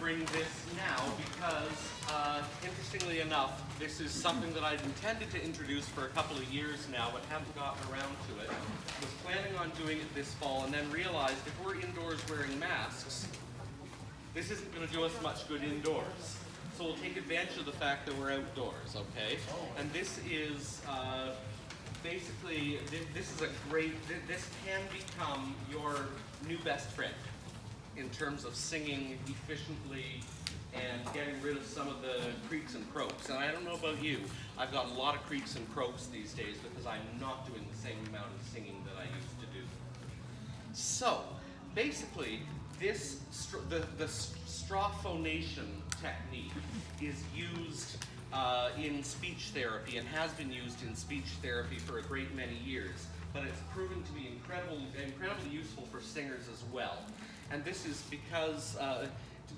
bring this now because, interestingly enough, this is something that I'd intended to introduce for a couple of years now, but haven't gotten around to it. Was planning on doing it this fall, and then realized if we're indoors wearing masks, this isn't going to do us much good indoors. So we'll take advantage of the fact that we're outdoors, okay? And this is basically, this is a great, this can become your new best friend in terms of singing efficiently and getting rid of some of the creaks and croaks. And I don't know about you, I've got a lot of creaks and croaks these days because I'm not doing the same amount of singing that I used to do. So, basically, this the straw phonation technique is used in speech therapy and has been used in speech therapy for a great many years, but it's proven to be incredibly useful for singers as well. And this is because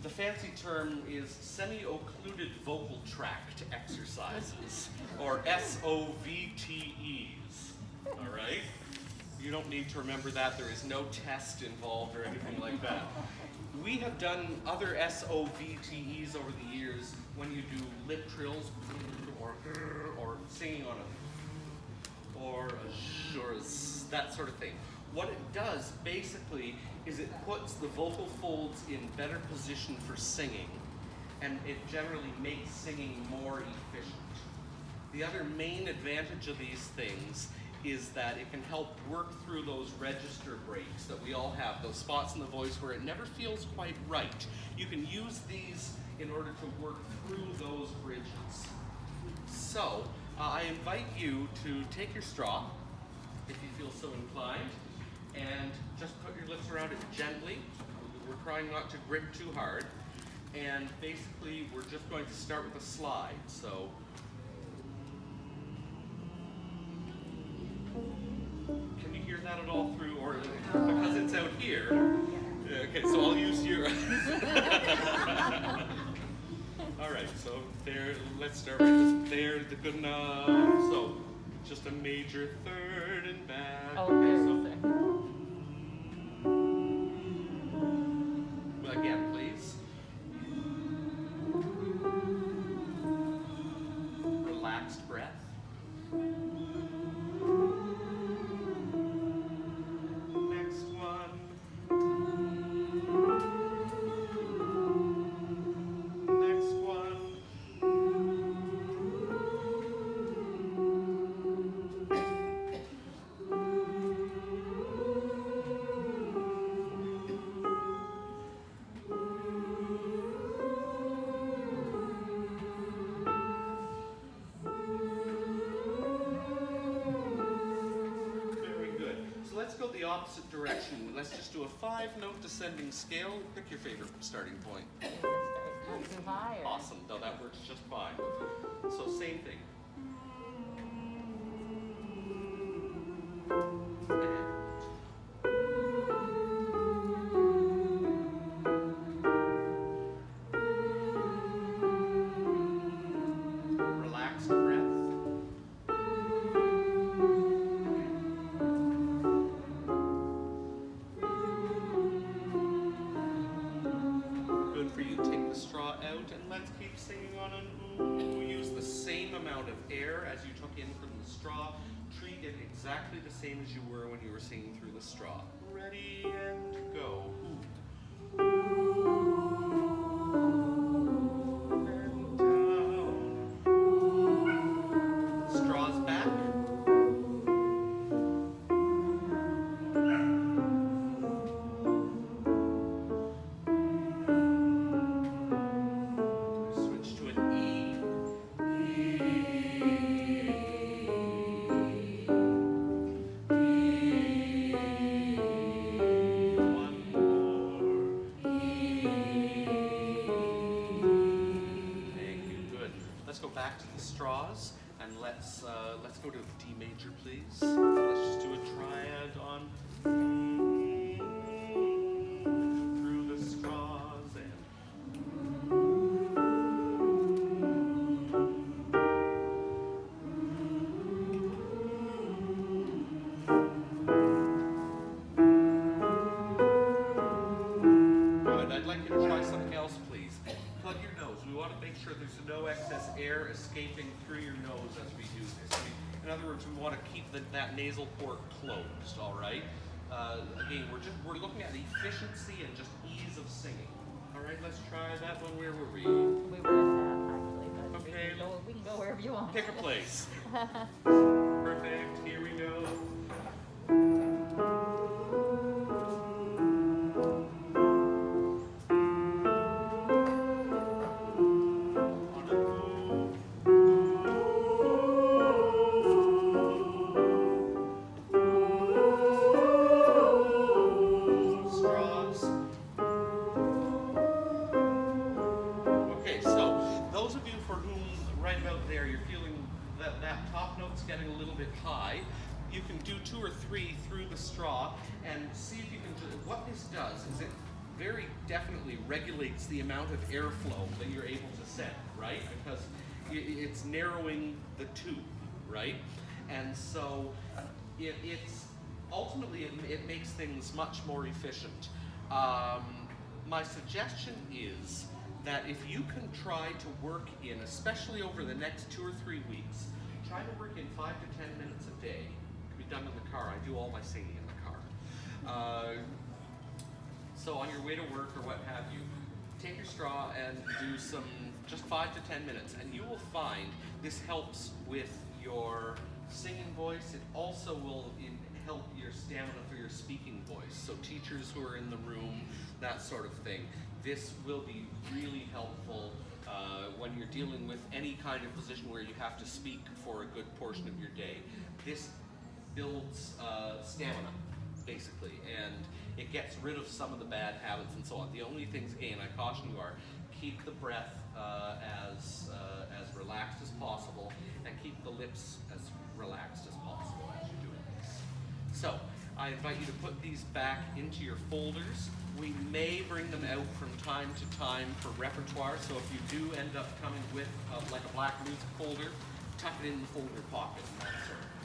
the fancy term is semi-occluded vocal tract exercises, or SOVTs, all right? You don't need to remember that. There is no test involved or anything like that. We have done other SOVTEs over the years when you do lip trills or singing on a or a shurs, that sort of thing. What it does basically is it puts the vocal folds in better position for singing, and it generally makes singing more efficient. The other main advantage of these things is that it can help work through those register breaks that we all have, those spots in the voice where it never feels quite right. You can use these in order to work through those bridges. So, I invite you to take your straw, if you feel so inclined, and just put your lips around it gently. We're trying not to grip too hard. And basically, we're just going to start with a slide. So, can you hear that at all through, or because it's out here? Okay, so I'll use your. All right, so there. Let's start right there. The good enough. So, just a major third and back. Okay, so. Again, please. Relaxed breath. Next one. Next one. Let's go the opposite direction. Let's just do a 5-note descending scale. Pick your favorite starting point. Awesome. No, that works just fine. So same thing. Relaxed breath. For you, take the straw out and let's keep singing on an ooh. Use the same amount of air as you took in from the straw. Treat it exactly the same as you were when you were singing through the straw. Ready and go. And down. Straws back. Let's go back to the straws and let's go to D major, please. Let's just do a triad on through the straws and good. I'd like you to try something else, please. plug your nose. We want to make sure there's no excess air escaping through your nose as we do this. In other words, we want to keep that nasal port closed, all right? Again, we're looking at efficiency and just ease of singing. All right, let's try that one. Where were we? We were at that, actually, but Okay. we can go wherever you want. Pick a place. Perfect. Here we go. Getting a little bit high, you can do 2 or 3 through the straw and see if you can do it. What this does is it very definitely regulates the amount of airflow that you're able to send, right? Because it's narrowing the tube, right? And so it's ultimately it makes things much more efficient. My suggestion is that if you can try to work in, especially over the next 2 or 3 weeks, try to work in 5 to 10 minutes a day. It can be done in the car. I do all my singing in the car. So on your way to work or what have you, take your straw and do some just 5 to 10 minutes, and you will find this helps with your singing voice. It also will help your stamina for your speaking voice. So teachers who are in the room, that sort of thing. This will be really helpful when you're dealing with any kind of position where you have to speak for a good portion of your day. This builds stamina, basically, and it gets rid of some of the bad habits and so on. The only things, again, I caution you are, keep the breath as relaxed as possible, and keep the lips as relaxed as possible as you're doing this. So, I invite you to put these back into your folders. We may bring them out from time to time for repertoire, so if you do end up coming with like a black music folder, tuck it in the folder pocket and that sort of thing.